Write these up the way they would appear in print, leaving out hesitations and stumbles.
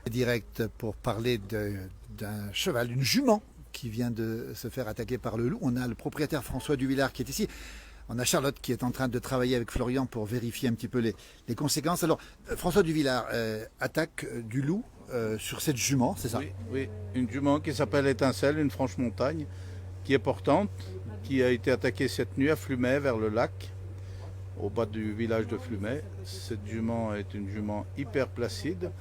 Direct pour parler d'un cheval, d'une jument qui vient de se faire attaquer par le loup. On a le propriétaire François Duvillard qui est ici. On a Charlotte qui est en train de travailler avec Florian pour vérifier un petit peu les conséquences. Alors, François Duvillard, attaque du loup sur cette jument, c'est ça? Oui, oui, une jument qui s'appelle Étincelle, une franche montagne, qui est portante, qui a été attaquée cette nuit à Flumet, vers le lac, au bas du village de Flumet. Cette jument est une jument hyper placide.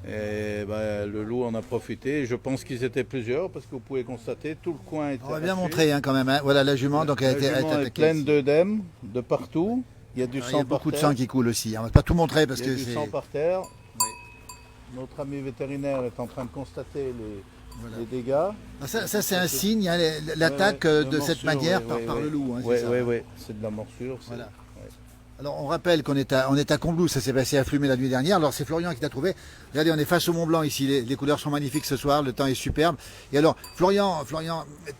Et ben, le loup en a profité. Je pense qu'ils étaient plusieurs parce que vous pouvez constater tout le coin est On va bien arraché. montrer quand même. Hein. Voilà la jument, donc elle a été jument est attaquée. pleine d'œdèmes de partout. Il y a du Alors, il y sang a beaucoup par de terre. sang qui coule aussi. On va pas tout montrer parce Il y a que du c'est. sang par terre. Notre ami vétérinaire est en train de constater les dégâts. Ah, ça, c'est un signe, hein, l'attaque Ouais, de cette morsure, manière ouais, par ouais. le loup. Hein, Oui, c'est ça. oui, oui, c'est de la morsure. Voilà. Ouais. Alors on rappelle qu'on est à Combloux, ça s'est passé à Flumet la nuit dernière. Alors c'est Florian qui l'a trouvé. Regardez, on est face au Mont Blanc ici, les couleurs sont magnifiques ce soir, le temps est superbe. Et alors Florian,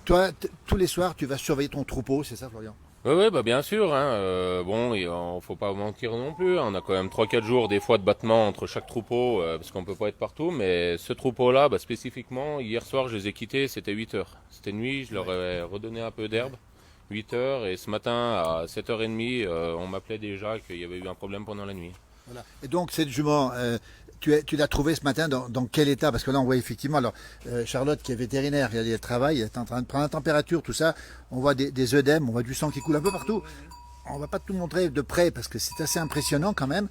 toi, tous les soirs tu vas surveiller ton troupeau, c'est ça Florian? Oui, oui, bah bien sûr. Hein. Bon, faut pas mentir non plus. Hein. On a quand même 3-4 jours des fois de battement entre chaque troupeau, parce qu'on peut pas être partout. Mais ce troupeau-là, bah, spécifiquement, hier soir, je les ai quittés, c'était 8 heures. C'était nuit, je leur ai redonné un peu d'herbe, 8 heures. Et ce matin, à 7h30, on m'appelait déjà qu'il y avait eu un problème pendant la nuit. Voilà. Et donc cette jument, tu l'as trouvée ce matin dans quel état? Parce que là on voit effectivement, alors Charlotte qui est vétérinaire, elle travaille, elle est en train de prendre la température, tout ça. On voit des œdèmes, on voit du sang qui coule un peu partout. On va pas tout montrer de près parce que c'est assez impressionnant quand même.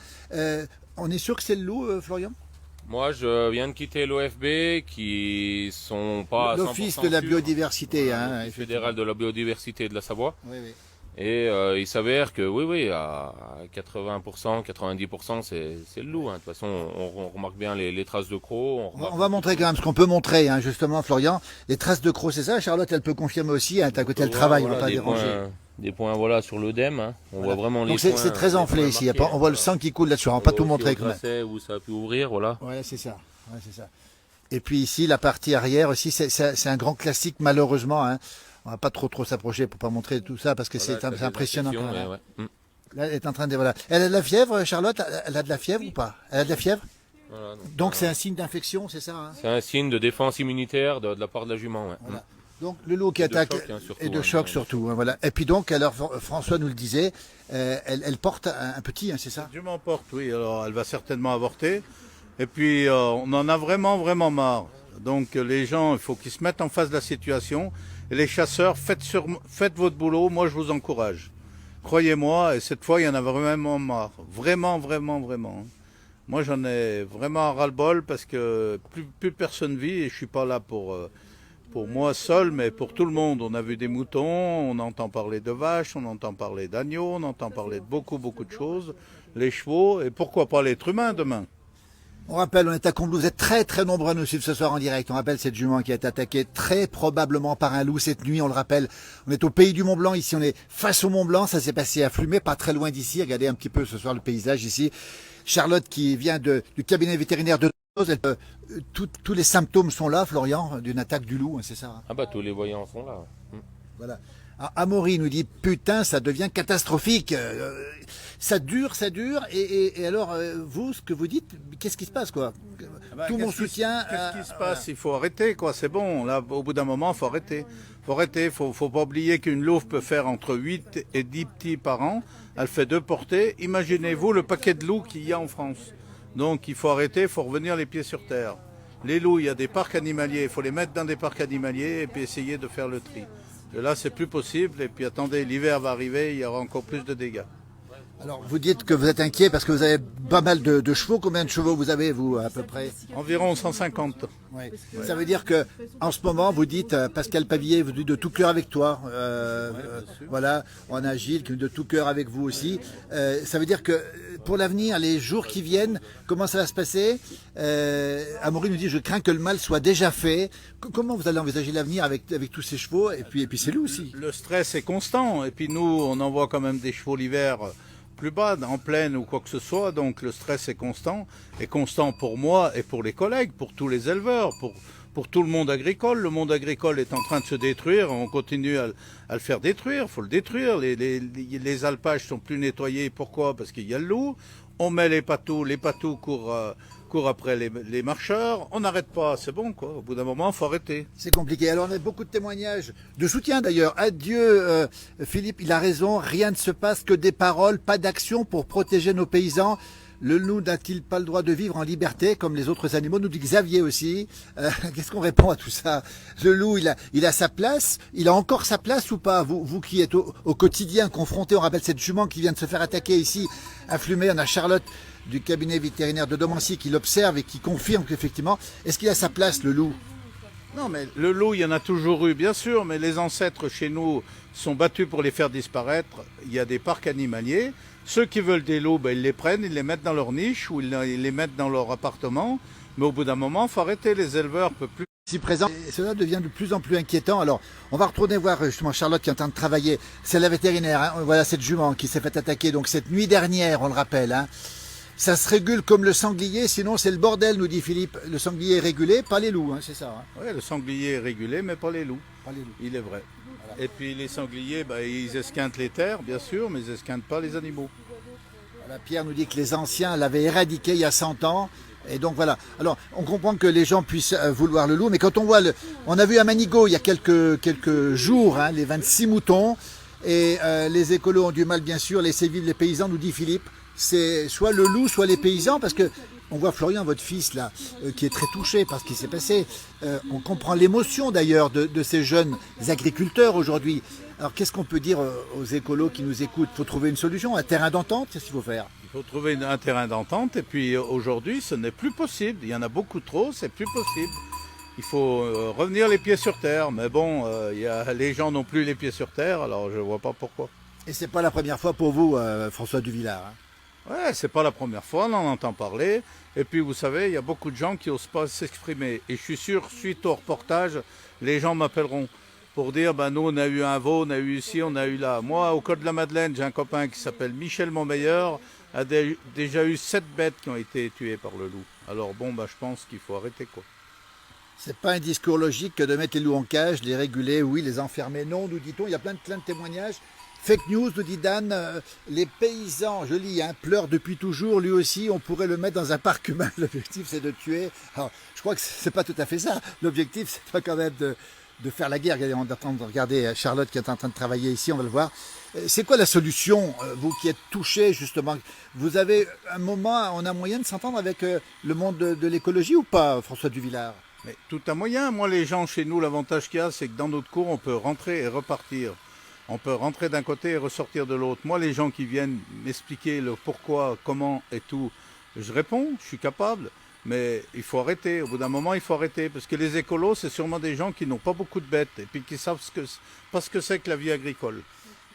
On est sûr que c'est le loup, Florian? Moi, je viens de quitter l'OFB, qui sont pas à 100% L'Office de la sûrs. biodiversité, Voilà, hein, l'Office fédéral de la biodiversité de la Savoie. Oui, oui. Et il s'avère que oui, à 80%, 90%, c'est le loup. Hein. De toute façon, on remarque bien les traces de crocs. On va montrer quand même ce qu'on peut montrer, hein, justement, Florian. Les traces de crocs, c'est ça. Charlotte, elle peut confirmer aussi. Hein, à côté, elle travaille, on va pas déranger. Des points voilà, sur l'œdème. Hein. On voit vraiment Donc les points. c'est très enflé ici. Marqués, On voit le sang qui coule là-dessus. On va pas tout montrer quand même. Où ça a pu ouvrir, voilà. Ouais, c'est ça. Ouais, c'est ça. Et puis ici, la partie arrière aussi, c'est un grand classique, malheureusement. Hein. On va pas trop s'approcher pour pas montrer tout ça parce que Voilà, c'est impressionnant. Quand même, hein. Ouais. Là, elle est en train de voilà. Elle a de la fièvre, Charlotte. Elle a de la fièvre ou pas? Elle a de la fièvre. Voilà, Donc c'est un signe d'infection, c'est ça, hein? c'est un signe de défense immunitaire de la part de la jument. Ouais. Voilà. Donc le loup qui Et de attaque choc, hein, surtout, et de hein, choc bien surtout. Hein, voilà. Et puis donc, alors François nous le disait, elle porte un petit, hein, c'est ça? Je m'emporte, oui. Alors, elle va certainement avorter. Et puis, on en a vraiment, vraiment marre. Donc, les gens, il faut qu'ils se mettent en face de la situation. Et les chasseurs, faites votre boulot. Moi, je vous encourage. Croyez-moi, et cette fois, il y en a vraiment marre. Vraiment, vraiment, vraiment. Moi, j'en ai vraiment ras-le-bol parce que plus personne vit et je suis pas là pour moi seul, mais pour tout le monde. On a vu des moutons, on entend parler de vaches, on entend parler d'agneaux, on entend parler de beaucoup, beaucoup de choses. Les chevaux, et pourquoi pas l'être humain demain? On rappelle, on est à Combloux, vous êtes très nombreux à nous suivre ce soir en direct. On rappelle cette jument qui a été attaquée très probablement par un loup cette nuit, on le rappelle. On est au pays du Mont Blanc, ici on est face au Mont Blanc, ça s'est passé à Flumet, pas très loin d'ici. Regardez un petit peu ce soir le paysage ici. Charlotte qui vient du cabinet vétérinaire de tous les symptômes sont là, Florian, d'une attaque du loup, hein, c'est ça, hein? Ah bah tous les voyants sont là. Voilà. Alors, Amaury nous dit putain, ça devient catastrophique. Ça dure, et alors vous, ce que vous dites, qu'est-ce qui se passe quoi? Tout mon soutien. Qu'est-ce qui se passe? Il faut arrêter, quoi. C'est bon. Là, au bout d'un moment, il faut arrêter. Faut pas oublier qu'une louve peut faire entre 8 et 10 petits par an. Elle fait 2 portées. Imaginez-vous le paquet de loups qu'il y a en France. Donc, il faut arrêter, il faut revenir les pieds sur terre. Les loups, il y a des parcs animaliers. Il faut les mettre dans des parcs animaliers et puis essayer de faire le tri. Et là, c'est plus possible. Et puis, attendez, l'hiver va arriver, il y aura encore plus de dégâts. Alors, vous dites que vous êtes inquiet parce que vous avez pas mal de chevaux. Combien de chevaux vous avez, vous, à peu près? Environ 150. Ouais. Ça veut dire que en ce moment, vous dites, Pascal Pavillet, vous dites de tout cœur avec toi. Voilà, on a Gilles qui est de tout cœur avec vous aussi. Ça veut dire que pour l'avenir, les jours qui viennent, comment ça va se passer? Amaury nous dit, je crains que le mal soit déjà fait. Comment vous allez envisager l'avenir avec tous ces chevaux et puis c'est lui aussi? Le stress est constant. Et puis nous, on envoie quand même des chevaux l'hiver plus bas, en plaine ou quoi que ce soit, donc le stress est constant pour moi et pour les collègues, pour tous les éleveurs, pour tout le monde agricole. Le monde agricole est en train de se détruire, on continue à le faire détruire, il faut le détruire. Les alpages sont plus nettoyés, pourquoi? Parce qu'il y a le loup. On met les patous courent court après les marcheurs, on n'arrête pas, c'est bon quoi. Au bout d'un moment, il faut arrêter. C'est compliqué. Alors on a beaucoup de témoignages de soutien d'ailleurs. Adieu Philippe, il a raison, rien ne se passe que des paroles, pas d'action pour protéger nos paysans. Le loup n'a-t-il pas le droit de vivre en liberté comme les autres animaux, nous dit Xavier aussi. Qu'est-ce qu'on répond à tout ça? Le loup, il a sa place, il a encore sa place ou pas? Vous qui êtes au quotidien confronté, on rappelle cette jument qui vient de se faire attaquer ici, à Flumet, on a Charlotte du cabinet vétérinaire de Domancy qui l'observe et qui confirme qu'effectivement, est-ce qu'il a sa place le loup? Non mais le loup, il y en a toujours eu, bien sûr, mais les ancêtres chez nous sont battus pour les faire disparaître. Il y a des parcs animaliers. Ceux qui veulent des loups, ben, ils les prennent, ils les mettent dans leur niche ou ils les mettent dans leur appartement. Mais au bout d'un moment, il faut arrêter, les éleveurs ne peuvent plus. Ici présent, et cela devient de plus en plus inquiétant. Alors, on va retourner voir justement Charlotte qui est en train de travailler. C'est la vétérinaire, hein. Voilà cette jument qui s'est fait attaquer donc cette nuit dernière, on le rappelle. Hein. Ça se régule comme le sanglier, sinon c'est le bordel, nous dit Philippe. Le sanglier est régulé, pas les loups, hein, c'est ça. Hein. Oui, le sanglier est régulé, mais pas les loups. Pas les loups. Il est vrai. Voilà. Et puis les sangliers, ben, ils esquintent les terres, bien sûr, mais ils esquintent pas les animaux. Voilà, Pierre nous dit que les anciens l'avaient éradiqué il y a 100 ans. Et donc voilà. Alors, on comprend que les gens puissent vouloir le loup, mais quand on voit on a vu à Manigot il y a quelques jours, hein, les 26 moutons, et les écolos ont du mal, bien sûr, laisser vivre les paysans, nous dit Philippe. C'est soit le loup, soit les paysans, parce que on voit Florian, votre fils, là, qui est très touché par ce qui s'est passé. On comprend l'émotion, d'ailleurs, de ces jeunes agriculteurs aujourd'hui. Alors, qu'est-ce qu'on peut dire aux écolos qui nous écoutent? Il faut trouver une solution, un terrain d'entente, qu'est-ce qu'il faut faire? Il faut trouver un terrain d'entente, et puis aujourd'hui, ce n'est plus possible. Il y en a beaucoup trop, c'est plus possible. Il faut revenir les pieds sur terre, mais bon, les gens n'ont plus les pieds sur terre, alors je ne vois pas pourquoi. Et c'est pas la première fois pour vous, François Duvillard, hein? Ouais, c'est pas la première fois, on en entend parler. Et puis vous savez, il y a beaucoup de gens qui n'osent pas s'exprimer. Et je suis sûr, suite au reportage, les gens m'appelleront pour dire, ben nous on a eu un veau, on a eu ici, on a eu là. Moi, au Côte de la Madeleine, j'ai un copain qui s'appelle Michel Montmeilleur, a déjà eu 7 bêtes qui ont été tuées par le loup. Alors bon, ben, je pense qu'il faut arrêter quoi. C'est pas un discours logique que de mettre les loups en cage, les réguler, oui, les enfermer, non, nous dit-on. Il y a plein de témoignages. Fake news, nous dit Dan, les paysans, je lis, hein, pleurent depuis toujours, lui aussi, on pourrait le mettre dans un parc humain. L'objectif, c'est de tuer. Alors, je crois que c'est pas tout à fait ça. L'objectif, c'est pas quand même de faire la guerre. On est en train de regarder Charlotte qui est en train de travailler ici, on va le voir. C'est quoi la solution, vous qui êtes touché justement? Vous avez un moment, on a moyen de s'entendre avec le monde de l'écologie ou pas, François Duvillard? Mais tout a moyen. Moi, les gens chez nous, l'avantage qu'il y a, c'est que dans notre cours, on peut rentrer et repartir. On peut rentrer d'un côté et ressortir de l'autre. Moi, les gens qui viennent m'expliquer le pourquoi, comment et tout, je réponds, je suis capable. Mais il faut arrêter. Au bout d'un moment, il faut arrêter. Parce que les écolos, c'est sûrement des gens qui n'ont pas beaucoup de bêtes et puis qui savent pas ce que c'est que la vie agricole.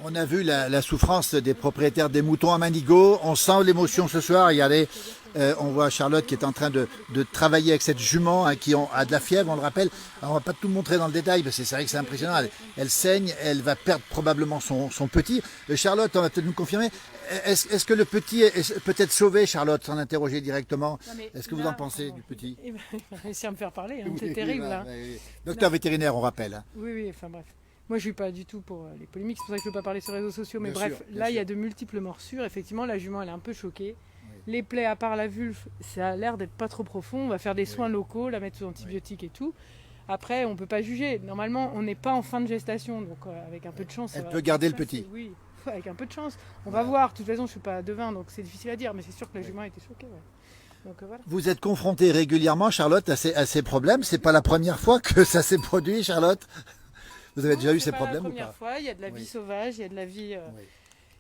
On a vu la souffrance des propriétaires des moutons à Manigot. On sent l'émotion ce soir. Regardez, on voit Charlotte qui est en train de travailler avec cette jument hein, qui a de la fièvre, on le rappelle. Alors, on va pas tout montrer dans le détail parce que c'est vrai que c'est impressionnant. Elle saigne, elle va perdre probablement son petit. Charlotte, on va peut-être nous confirmer. Est-ce que le petit est peut-être sauvé, Charlotte, sans l'interroger directement? Est-ce que vous en pensez du petit? Il va réussir à me faire parler, hein, c'est terrible. Oui, là. oui. Docteur vétérinaire, on rappelle. Hein. Oui, enfin bref. Moi, je suis pas du tout pour les polémiques, c'est pour ça que je ne veux pas parler sur les réseaux sociaux. Mais Bien bref, sûr, là, il y a de multiples morsures. Effectivement, la jument, elle est un peu choquée. Oui. Les plaies, à part la vulve, ça a l'air d'être pas trop profond. On va faire des soins locaux, la mettre sous antibiotiques et tout. Après, on ne peut pas juger. Normalement, on n'est pas en fin de gestation, donc avec un peu de chance... Elle peut garder le petit. Oui, avec un peu de chance. On va voir. De toute façon, je ne suis pas devin, donc c'est difficile à dire. Mais c'est sûr que la jument a été choquée. Ouais. Donc, voilà. Vous êtes confrontée régulièrement, Charlotte, à ces problèmes. C'est pas la première fois que ça s'est produit, Charlotte? Vous avez déjà eu ces problèmes ou pas? C'est la première fois, il y a de la vie sauvage, il y a de la vie...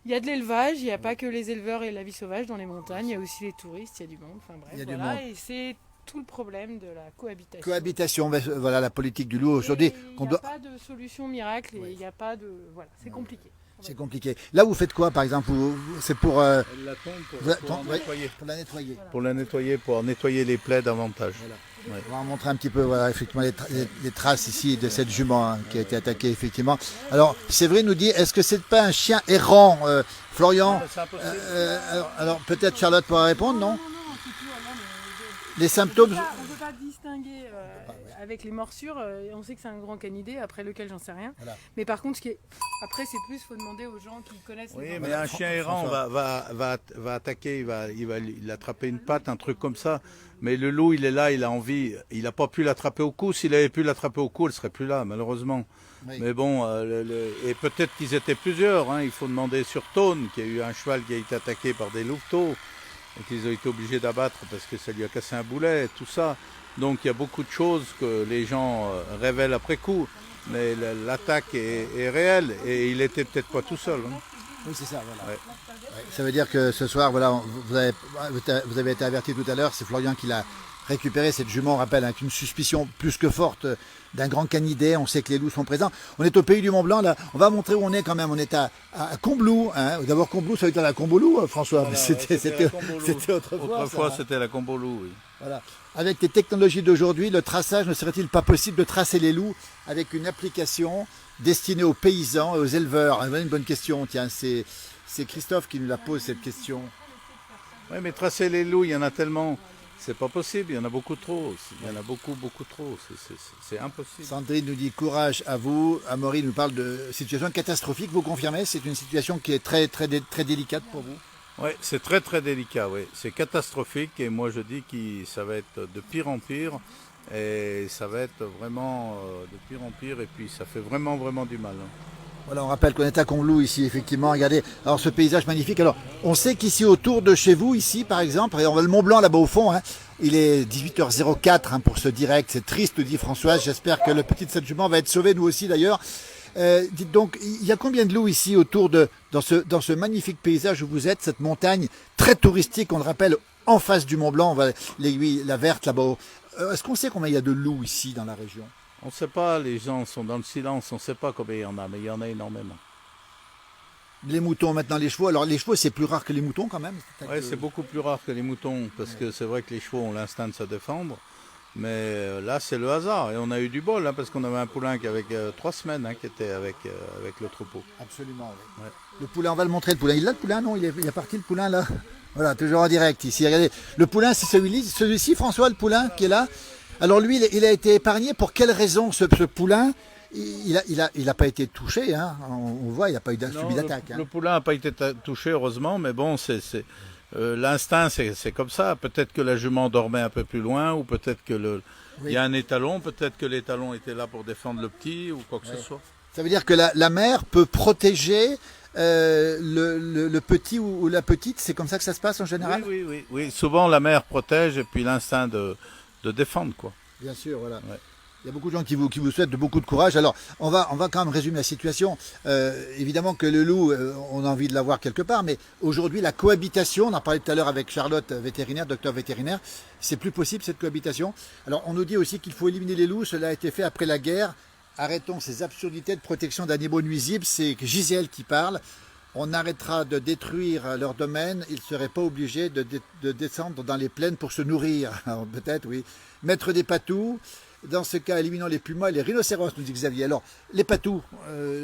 Il y a de l'élevage, il n'y a pas que les éleveurs et la vie sauvage dans les montagnes, il y a aussi les touristes, il y a du monde, enfin bref, voilà, et c'est tout le problème de la cohabitation. Cohabitation, voilà la politique du loup aujourd'hui. Il n'y a pas de solution miracle, et il n'y a pas de... Voilà, c'est compliqué. C'est compliqué. Là, vous faites quoi, par exemple? C'est pour... Elle la tombe pour nettoyer. Pour la nettoyer. Voilà. Pour la nettoyer, pour nettoyer les plaies davantage. Voilà. Ouais. On va montrer un petit peu, voilà, effectivement, les traces ici de cette jument hein, qui a été attaquée, effectivement. Alors, Séverine nous dit, est-ce que c'est pas un chien errant, Florian? C'est impossible. Alors peut-être Charlotte pourra répondre, non? Les symptômes... On ne peut pas distinguer avec les morsures. On sait que c'est un grand canidé, après lequel j'en sais rien. Voilà. Mais par contre, après, c'est plus, il faut demander aux gens qui connaissent. Oui, mais un chien errant va attaquer, il va attraper une patte, un truc comme ça. Mais le loup, il est là, il a envie. Il n'a pas pu l'attraper au cou. S'il avait pu l'attraper au cou, il ne serait plus là, malheureusement. Oui. Mais bon, et peut-être qu'ils étaient plusieurs. Hein. Il faut demander sur Tône, qu'il y a eu un cheval qui a été attaqué par des louveteaux et qu'ils ont été obligés d'abattre parce que ça lui a cassé un boulet, tout ça. Donc il y a beaucoup de choses que les gens révèlent après coup. Mais l'attaque est réelle et il était peut-être pas tout seul. Hein. Oui, c'est ça, voilà. Ouais. Ouais. Ça veut dire que ce soir, voilà, vous avez été averti tout à l'heure, c'est Florian qui l'a récupéré, cette jument, on rappelle, avec une suspicion plus que forte d'un grand canidé. On sait que les loups sont présents. On est au pays du Mont-Blanc, là. On va montrer où on est quand même. On est à Combloux. Hein. D'abord, Combloux, ça veut dire la Combolou, François. Voilà, c'était autrefois. Autrefois, c'était la Combolou, oui. Voilà. Avec les technologies d'aujourd'hui, le traçage, ne serait-il pas possible de tracer les loups avec une application destinée aux paysans et aux éleveurs? Une bonne question, tiens, c'est Christophe qui nous la pose, cette question. Oui, mais tracer les loups, il y en a tellement, c'est pas possible, il y en a beaucoup trop. Il y en a beaucoup trop, c'est impossible. Sandrine nous dit courage à vous. Amaury nous parle de situation catastrophique, vous confirmez? C'est une situation qui est très délicate pour vous? Oui, c'est très délicat, oui. C'est catastrophique et moi je dis que ça va être de pire en pire et ça va être vraiment de pire en pire et puis ça fait vraiment du mal. Hein. Voilà, on rappelle qu'on est à Combloux ici, effectivement. Regardez, alors ce paysage magnifique. Alors, on sait qu'ici autour de chez vous, ici par exemple, et on voit le Mont Blanc là-bas au fond, hein, il est 18h04 hein, pour ce direct. C'est triste, dit Françoise. J'espère que le petit de cette jument va être sauvé, nous aussi d'ailleurs. Dites donc, il y a combien de loups ici autour dans ce magnifique paysage où vous êtes, cette montagne très touristique, on le rappelle, en face du Mont Blanc, on voit l'aiguille, la verte là-bas. Est-ce qu'on sait combien il y a de loups ici dans la région? On ne sait pas, les gens sont dans le silence, on ne sait pas combien il y en a, mais il y en a énormément. Les moutons, maintenant les chevaux. Alors les chevaux, c'est plus rare que les moutons quand même? Oui, c'est beaucoup plus rare que les moutons, parce que c'est vrai que les chevaux ont l'instinct de se défendre. Mais là, c'est le hasard. Et on a eu du bol, hein, parce qu'on avait un poulain qui avait 3 semaines, hein, qui était avec le troupeau. Absolument, oui. Ouais. Le poulain, on va le montrer, le poulain. Il l'a le poulain, non? Il est parti, le poulain, là. Voilà, toujours en direct ici. Regardez, le poulain, c'est celui-ci, François, le poulain, qui est là. Alors lui, il a été épargné. Pour quelle raison, ce poulain? Il a pas été touché, hein. On voit, il n'a pas eu subi d'attaque. Le poulain n'a pas été touché, heureusement, mais bon, l'instinct, c'est comme ça. Peut-être que la jument dormait un peu plus loin, ou peut-être que il y a un étalon, peut-être que l'étalon était là pour défendre le petit, ou quoi que ce soit. Ça veut dire que la mère peut protéger le petit ou la petite, c'est comme ça que ça se passe en général? Oui. Souvent, la mère protège, et puis l'instinct de défendre, quoi. Bien sûr, voilà. Ouais. Il y a beaucoup de gens qui vous souhaitent beaucoup de courage. Alors, on va quand même résumer la situation. Évidemment que le loup, on a envie de l'avoir quelque part, mais aujourd'hui, la cohabitation, on en parlait tout à l'heure avec Charlotte, vétérinaire, docteur vétérinaire, c'est plus possible cette cohabitation. Alors, on nous dit aussi qu'il faut éliminer les loups, cela a été fait après la guerre. Arrêtons ces absurdités de protection d'animaux nuisibles, c'est Gisèle qui parle. On arrêtera de détruire leur domaine, ils ne seraient pas obligés de descendre dans les plaines pour se nourrir. Alors, peut-être, oui. Mettre des patous. Dans ce cas, éliminons les pumas et les rhinocéros, nous dit Xavier. Alors, les patous,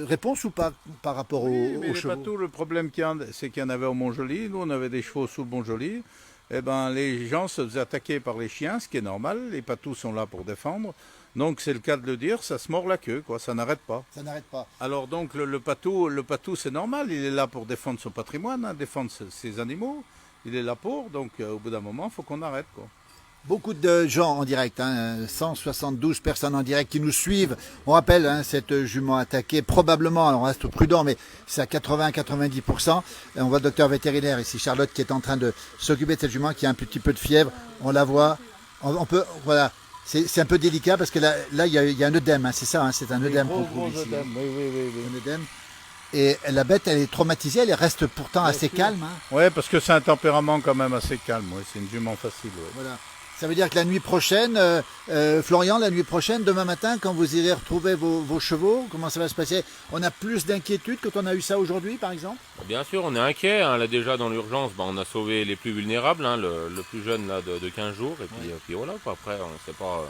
réponse ou pas par rapport aux chevaux? Les patous, le problème c'est qu'il y en avait au Montjoli. Nous, on avait des chevaux sous le Montjoli. Eh ben, les gens se faisaient attaquer par les chiens, ce qui est normal. Les patous sont là pour défendre. Donc, c'est le cas de le dire, ça se mord la queue, quoi. Ça n'arrête pas. Ça n'arrête pas. Alors, donc, le patou, c'est normal. Il est là pour défendre son patrimoine, hein, défendre ses animaux. Il est là pour. Donc, au bout d'un moment, il faut qu'on arrête, quoi. Beaucoup de gens en direct, hein, 172 personnes en direct qui nous suivent. On rappelle, hein, cette jument attaquée, probablement, alors on reste prudent, mais c'est à 80-90%. Et on voit le docteur vétérinaire ici, Charlotte, qui est en train de s'occuper de cette jument qui a un petit peu de fièvre. On la voit. On peut, voilà. C'est un peu délicat parce que là il y a un œdème, hein, c'est ça, hein, c'est un œdème qu'on trouve ici. Oui. Un œdème. Et la bête, elle est traumatisée, elle reste pourtant assez calme. Hein. Oui, parce que c'est un tempérament quand même assez calme. Ouais. C'est une jument facile. Ouais. Voilà. Ça veut dire que la nuit prochaine, Florian, la nuit prochaine, demain matin, quand vous irez retrouver vos chevaux, comment ça va se passer? On a plus d'inquiétude quand on a eu ça aujourd'hui, par exemple? Bien sûr, on est inquiet. Hein. Là, déjà, dans l'urgence, on a sauvé les plus vulnérables, hein, le plus jeune là, de 15 jours. Et puis voilà, après, on sait pas.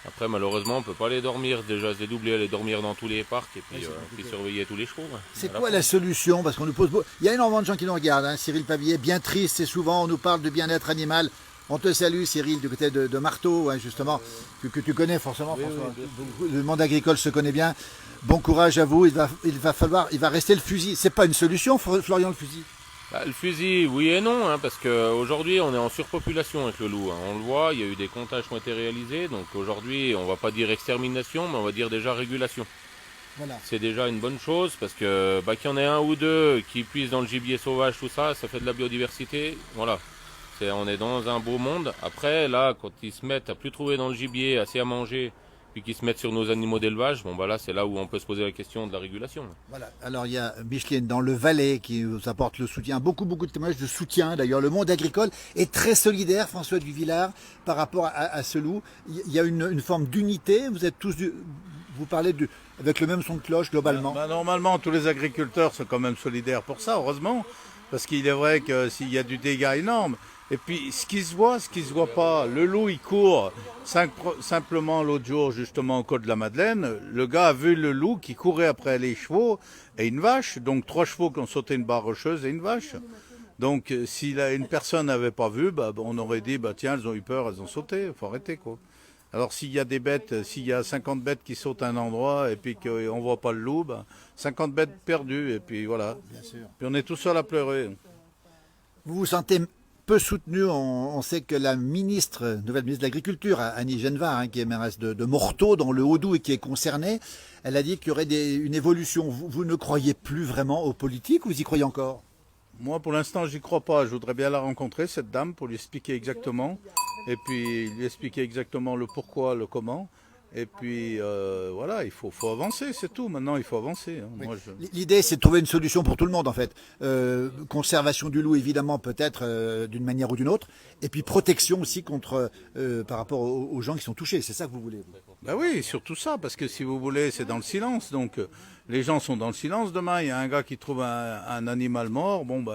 Après, malheureusement, on ne peut pas les dormir. Déjà, se dédoubler, aller dormir dans tous les parcs et puis surveiller tous les chevaux. Hein. C'est quoi la solution? Parce qu'on nous pose. Il y a énormément de gens qui nous regardent. Hein. Cyril Pavillet, bien triste, c'est souvent, on nous parle de bien-être animal. On te salue Cyril du côté de Marteau, hein, justement, que tu connais forcément, Oui, François. oui, Le monde agricole se connaît bien. Bon courage à vous, il va rester le fusil. C'est pas une solution, Florian, le fusil? Bah, le fusil, oui et non, hein, parce qu'aujourd'hui on est en surpopulation avec le loup. Hein. On le voit, il y a eu des comptages qui ont été réalisés, donc aujourd'hui on va pas dire extermination, mais on va dire déjà régulation. Voilà. C'est déjà une bonne chose, parce que qu'il y en ait un ou deux qui puissent dans le gibier sauvage, tout ça, ça fait de la biodiversité. Voilà, on est dans un beau monde. Après, là, quand ils se mettent à plus trouver dans le gibier assez à manger, puis qu'ils se mettent sur nos animaux d'élevage, bon bah là c'est là où on peut se poser la question de la régulation. Voilà. Alors il y a Micheline dans le Valais qui nous apporte le soutien, beaucoup de témoignages de soutien. D'ailleurs, le monde agricole est très solidaire, François Duvillard, par rapport à ce loup. Il y a une forme d'unité. Vous êtes tous vous parlez avec le même son de cloche globalement. Normalement, tous les agriculteurs sont quand même solidaires pour ça, heureusement, parce qu'il est vrai que s'il y a du dégât énorme. Et puis, ce qui se voit pas, le loup, il court. Simplement, l'autre jour, justement, au Côte de la Madeleine, le gars a vu le loup qui courait après les chevaux et une vache. Donc, 3 chevaux qui ont sauté une barre rocheuse et une vache. Donc, si une personne n'avait pas vu, on aurait dit, tiens, elles ont eu peur, elles ont sauté. Il faut arrêter, quoi. Alors, s'il y a des bêtes, s'il y a 50 bêtes qui sautent à un endroit et puis qu'on ne voit pas le loup, 50 bêtes perdues. Et puis, voilà. Bien sûr. Puis, on est tout seul à pleurer. Vous vous sentez peu soutenu. On sait que la nouvelle ministre de l'Agriculture, Annie Genevard, hein, qui est mairesse de Morteau, dans le Haut-Doubs et qui est concernée, elle a dit qu'il y aurait une évolution. Vous ne croyez plus vraiment aux politiques ou vous y croyez encore? Moi, pour l'instant, j'y crois pas. Je voudrais bien la rencontrer, cette dame, pour lui expliquer exactement. Et puis, lui expliquer exactement le pourquoi, le comment. Et puis, voilà, il faut avancer, c'est tout. Maintenant, il faut avancer. Hein. Oui. Moi, L'idée, c'est de trouver une solution pour tout le monde, en fait. Conservation du loup, évidemment, peut-être d'une manière ou d'une autre. Et puis, protection aussi par rapport aux gens qui sont touchés. C'est ça que vous voulez, vous? Ben oui, surtout ça, parce que si vous voulez, c'est dans le silence. Donc, les gens sont dans le silence. Demain, il y a un gars qui trouve un animal mort. Bon,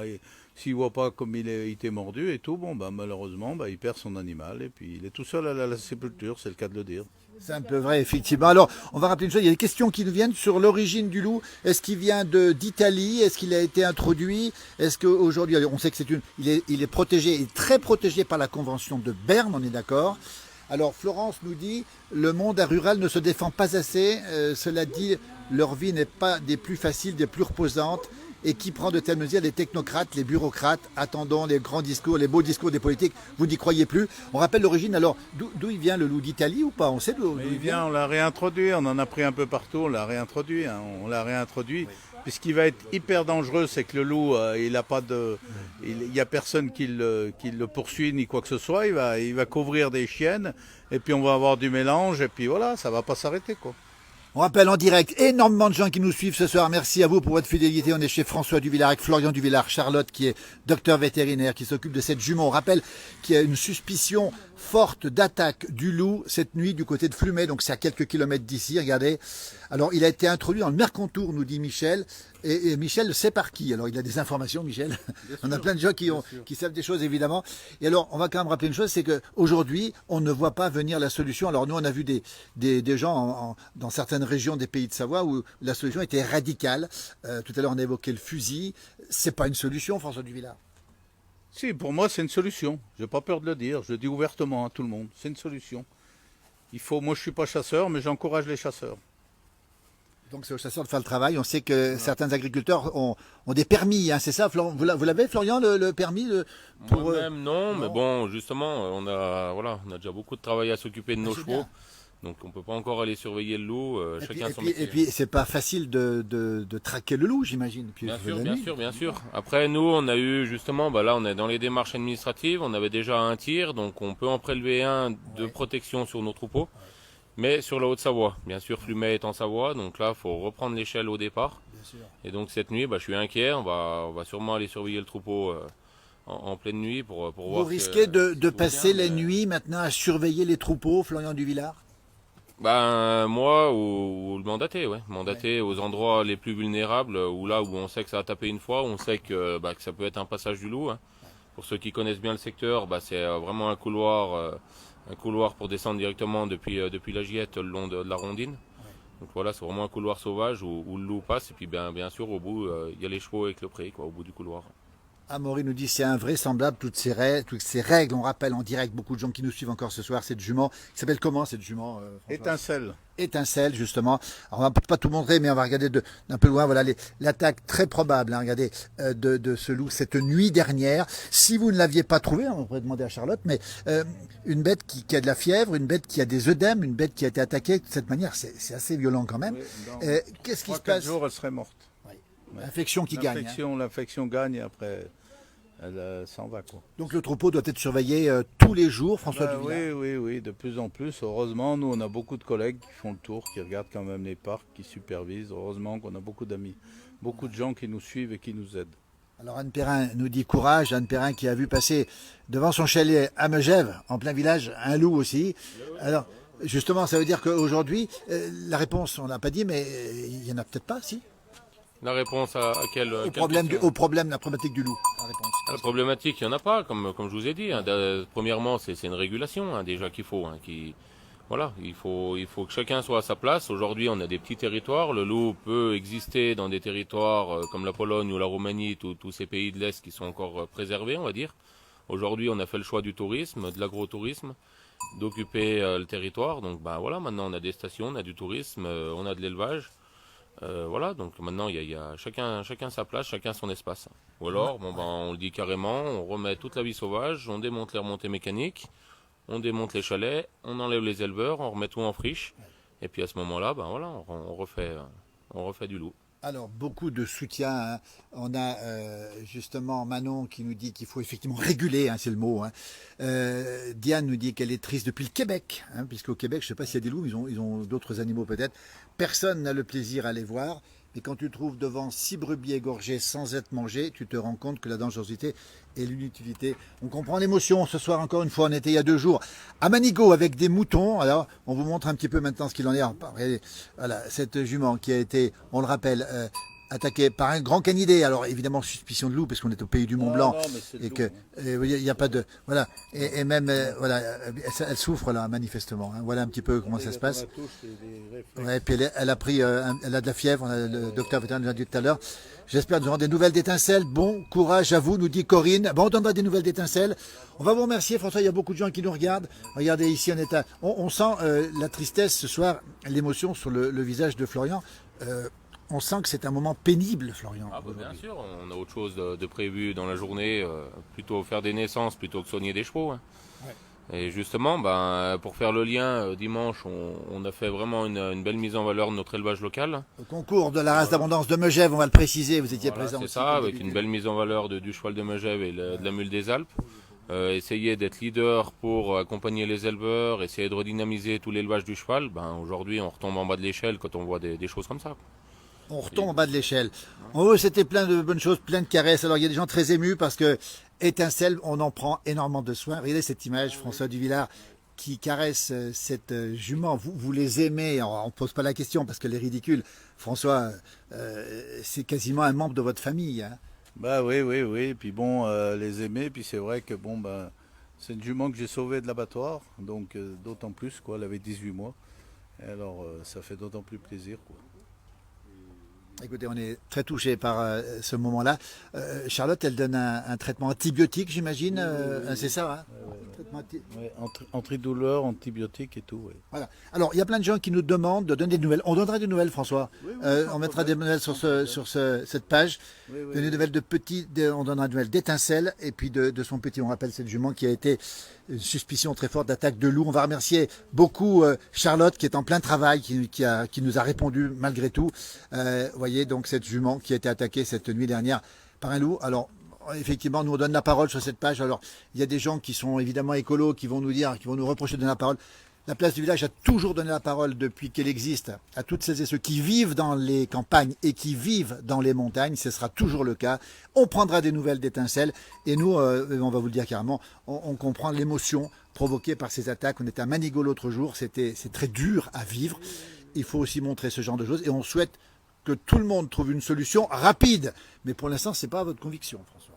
s'il voit pas comme il était mordu et tout, malheureusement, il perd son animal. Et puis, il est tout seul à la sépulture, c'est le cas de le dire. C'est un peu vrai, effectivement. Alors, on va rappeler une chose, il y a des questions qui nous viennent sur l'origine du loup. Est-ce qu'il vient d'Italie? Est-ce qu'il a été introduit? Est-ce qu'aujourd'hui, on sait que il est protégé, il est très protégé par la Convention de Berne, on est d'accord. Alors, Florence nous dit, le monde rural ne se défend pas assez. Cela dit, leur vie n'est pas des plus faciles, des plus reposantes. Et qui prend de telles mesures? Les technocrates, les bureaucrates. Attendons les grands discours, les beaux discours des politiques. Vous n'y croyez plus? On rappelle l'origine. Alors, d'où il vient le loup? D'Italie ou pas? On sait d'où il vient. On l'a réintroduit. On en a pris un peu partout. On l'a réintroduit. Hein. On l'a réintroduit. Oui. Puis ce qui va être hyper dangereux, c'est que le loup, il a pas il y a personne qui le poursuit ni quoi que ce soit. Il va couvrir des chiennes. Et puis on va avoir du mélange. Et puis voilà, ça va pas s'arrêter, quoi. On rappelle en direct énormément de gens qui nous suivent ce soir. Merci à vous pour votre fidélité. On est chez François Duvillard avec Florian Duvillard, Charlotte qui est docteur vétérinaire, qui s'occupe de cette jument. On rappelle qu'il y a une suspicion forte d'attaque du loup cette nuit du côté de Flumet, donc c'est à quelques kilomètres d'ici, regardez. Alors il a été introduit dans le Mercantour, nous dit Michel, et Michel sait par qui. Alors il a des informations, Michel. On a plein de gens qui savent des choses évidemment. Et alors on va quand même rappeler une chose, c'est qu'aujourd'hui on ne voit pas venir la solution. Alors nous on a vu des gens dans certaines régions des pays de Savoie où la solution était radicale. Tout à l'heure on a évoqué le fusil. C'est pas une solution, François Duvillard? Si, pour moi, c'est une solution. Je n'ai pas peur de le dire. Je le dis ouvertement à tout le monde. C'est une solution. Moi, je ne suis pas chasseur, mais j'encourage les chasseurs. Donc, c'est aux chasseurs de faire le travail. On sait que certains agriculteurs ont des permis, hein, c'est ça? Vous l'avez, Florian, le permis Moi-même, non, mais bon, justement, on a déjà beaucoup de travail à s'occuper de nos chevaux. Bien. Donc on ne peut pas encore aller surveiller le loup, chacun son métier. Et puis c'est pas facile de traquer le loup, j'imagine. Bien sûr. Après nous on a eu justement, là on est dans les démarches administratives, on avait déjà un tir, donc on peut en prélever un de protection sur nos troupeaux. Mais sur la Haute-Savoie, bien sûr Flumet est en Savoie, donc là il faut reprendre l'échelle au départ. Et donc cette nuit, je suis inquiet, on va sûrement aller surveiller le troupeau en pleine nuit pour voir. Vous risquez de passer la nuit maintenant à surveiller les troupeaux, Florian Duvillard? Moi ou le mandaté, mandaté aux endroits les plus vulnérables, où on sait que ça a tapé une fois, on sait que ça peut être un passage du loup. Hein. Pour ceux qui connaissent bien le secteur, c'est vraiment un couloir pour descendre directement depuis la Giette le long de la Rondine. Donc voilà, c'est vraiment un couloir sauvage où le loup passe et puis bien sûr au bout il y a les chevaux avec le pré au bout du couloir. Amaury nous dit c'est invraisemblable toutes ces règles. On rappelle en direct beaucoup de gens qui nous suivent encore ce soir cette jument qui s'appelle comment cette jument Étincelle. Étincelle justement. Alors, on va pas tout montrer mais on va regarder d'un peu loin. Voilà l'attaque très probable. Hein, regardez de ce loup cette nuit dernière. Si vous ne l'aviez pas trouvé, on pourrait demander à Charlotte, mais une bête qui a de la fièvre, une bête qui a des œdèmes, une bête qui a été attaquée de cette manière, c'est assez violent quand même. Oui, qu'est-ce qui se 3-4 passe? jours, elle serait morte. L'infection qui gagne. L'infection gagne et après, elle s'en va, quoi. Donc le troupeau doit être surveillé tous les jours, François Duvillard. Oui, de plus en plus. Heureusement, nous, on a beaucoup de collègues qui font le tour, qui regardent quand même les parcs, qui supervisent. Heureusement qu'on a beaucoup d'amis, beaucoup de gens qui nous suivent et qui nous aident. Alors Anne Perrin nous dit courage, Anne Perrin qui a vu passer devant son chalet à Megève, en plein village, un loup aussi. Alors justement, ça veut dire qu'aujourd'hui, la réponse, on l'a pas dit, mais il y en a peut-être pas, si? La réponse à quelle Au question problème, la problématique du loup. La problématique, il n'y en a pas, comme je vous ai dit. Hein. Premièrement, c'est une régulation hein, déjà qu'il faut. Hein, voilà, il faut que chacun soit à sa place. Aujourd'hui, on a des petits territoires. Le loup peut exister dans des territoires comme la Pologne ou la Roumanie, tous ces pays de l'Est qui sont encore préservés, on va dire. Aujourd'hui, on a fait le choix du tourisme, de l'agro-tourisme, d'occuper le territoire. Donc voilà, maintenant on a des stations, on a du tourisme, on a de l'élevage. Voilà, donc maintenant il y a chacun sa place, chacun son espace. Ou alors, on le dit carrément, on remet toute la vie sauvage, on démonte les remontées mécaniques, on démonte les chalets, on enlève les éleveurs, on remet tout en friche, et puis à ce moment-là, on refait du loup. Alors, beaucoup de soutien. Hein. On a justement Manon qui nous dit qu'il faut effectivement réguler, hein, c'est le mot. Hein. Diane nous dit qu'elle est triste depuis le Québec, hein, puisqu'au Québec, je ne sais pas s'il y a des loups, mais ils ont d'autres animaux peut-être. Personne n'a le plaisir à les voir. Mais quand tu trouves devant 6 brebis égorgées sans être mangées, tu te rends compte que la dangerosité et l'inutilité. On comprend l'émotion. Ce soir, encore une fois, on était il y a 2 jours à Manigot avec des moutons. Alors, on vous montre un petit peu maintenant ce qu'il en est. Regardez, voilà, cette jument qui a été, on le rappelle, attaquée par un grand canidé. Alors, évidemment, suspicion de loup, parce qu'on est au pays du Mont Blanc. Et que il n'y a pas de. Voilà. Et même, voilà, elle souffre là, manifestement. Hein. Voilà un petit peu comment ça se passe. Ouais, puis elle a pris, elle a de la fièvre. Le docteur vétérinaire nous l'a dit tout à l'heure. J'espère que nous aurons des nouvelles d'Étincelle. Bon courage à vous, nous dit Corinne. Bon, on donnera des nouvelles d'Étincelle. On va vous remercier, François. Il y a beaucoup de gens qui nous regardent. Regardez ici, on sent la tristesse ce soir, l'émotion sur le visage de Florian. On sent que c'est un moment pénible, Florian. Ah, bien sûr, on a autre chose de prévu dans la journée, plutôt faire des naissances plutôt que soigner des chevaux. Hein. Ouais. Et justement, pour faire le lien, dimanche, on a fait vraiment une belle mise en valeur de notre élevage local. Au concours de la race d'abondance de Megève, on va le préciser, vous étiez présent. C'est ça, avec une belle mise en valeur du cheval de Megève et de la mule des Alpes. Essayer d'être leader pour accompagner les éleveurs, essayer de redynamiser tout l'élevage du cheval. Aujourd'hui, on retombe en bas de l'échelle quand on voit des choses comme ça. On retombe en bas de l'échelle. Oh, c'était plein de bonnes choses, plein de caresses. Alors, il y a des gens très émus parce que Étincelle, on en prend énormément de soin. Regardez cette image, François Duvillard, qui caresse cette jument. Vous les aimez. On ne pose pas la question parce qu'elle est ridicule. François, c'est quasiment un membre de votre famille. Hein. Oui. Et puis bon, les aimer. Puis c'est vrai que c'est une jument que j'ai sauvée de l'abattoir. Donc d'autant plus, quoi. Elle avait 18 mois. Et alors, ça fait d'autant plus plaisir, quoi. Écoutez, on est très touché par ce moment-là. Charlotte, elle donne un traitement antibiotique, j'imagine. C'est ça, hein antidouleur, antibiotique et tout. Ouais. Voilà. Alors, il y a plein de gens qui nous demandent de donner des nouvelles. On donnera des nouvelles, François. On mettra des nouvelles sur cette page. Des nouvelles on donnera des nouvelles d'Étincelle et puis de son petit. On rappelle cette jument qui a été une suspicion très forte d'attaque de loup. On va remercier beaucoup Charlotte qui est en plein travail, qui nous a répondu malgré tout. Voyez donc cette jument qui a été attaquée cette nuit dernière par un loup. Alors effectivement, nous on donne la parole sur cette page. Alors il y a des gens qui sont évidemment écolos qui vont nous reprocher de donner la parole. La place du village a toujours donné la parole depuis qu'elle existe à toutes celles et ceux qui vivent dans les campagnes et qui vivent dans les montagnes. Ce sera toujours le cas. On prendra des nouvelles d'Étincelle et nous, on va vous le dire carrément, on comprend l'émotion provoquée par ces attaques. On était à Manigot l'autre jour, c'est très dur à vivre. Il faut aussi montrer ce genre de choses et on souhaite que tout le monde trouve une solution rapide. Mais pour l'instant, ce n'est pas votre conviction, François.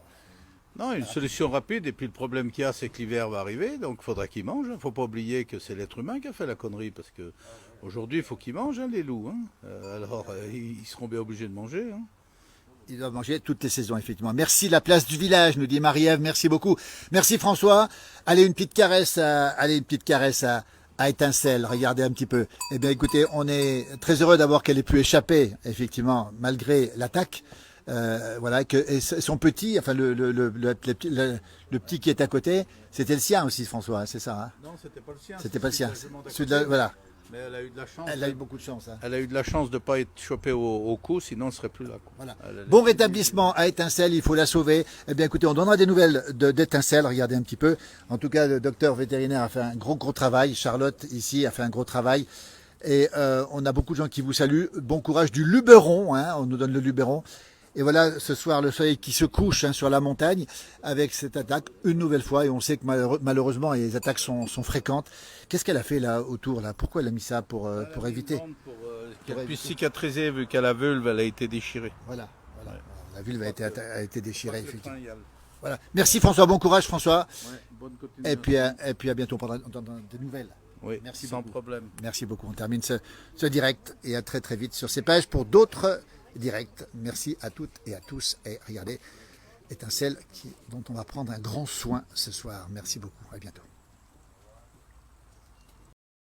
Non, une solution rapide, et puis le problème qu'il y a, c'est que l'hiver va arriver, donc il faudra qu'ils mangent. Il ne faut pas oublier que c'est l'être humain qui a fait la connerie, parce qu'aujourd'hui, il faut qu'ils mangent, les loups. Alors, ils seront bien obligés de manger. Ils doivent manger toutes les saisons, effectivement. Merci la place du village, nous dit Marie-Ève. Merci beaucoup. Merci François. Allez, une petite caresse à Étincelle. Regardez un petit peu. Eh bien, écoutez, on est très heureux d'avoir qu'elle ait pu échapper, effectivement, malgré l'attaque. Voilà, et son petit, enfin le petit qui est à côté, c'était le sien aussi, François, c'est ça, hein? Non, c'était pas le sien. C'était pas le sien. Voilà. Voilà. Mais elle a eu de la chance. Elle a eu beaucoup de chance, hein. Elle a eu de la chance de ne pas être chopée au cou, sinon elle ne serait plus là, quoi. Voilà. Bon rétablissement à Étincelle, il faut la sauver. Eh bien, écoutez, on donnera des nouvelles d'Étincelle, regardez un petit peu. En tout cas, le docteur vétérinaire a fait un gros travail. Charlotte, ici, a fait un gros travail. Et on a beaucoup de gens qui vous saluent. Bon courage du Luberon, hein, on nous donne le Luberon. Et voilà, ce soir, le soleil qui se couche, hein, sur la montagne avec cette attaque une nouvelle fois. Et on sait que malheureusement, les attaques sont fréquentes. Qu'est-ce qu'elle a fait là autour là? Pourquoi elle a mis ça pour éviter? Pour qu'elle puisse cicatriser, vu qu'à la vulve, elle a été déchirée. Voilà. La vulve a été déchirée, effectivement. Fin, Voilà. Merci François, bon courage François. ouais, bonne continuation. Et puis à bientôt, on prendra des nouvelles. Oui, Merci sans beaucoup. problème. Merci beaucoup. On termine ce direct et à très vite sur ces pages pour d'autres directs. Merci à toutes et à tous. Et regardez, Étincelle dont on va prendre un grand soin ce soir. Merci beaucoup. À bientôt.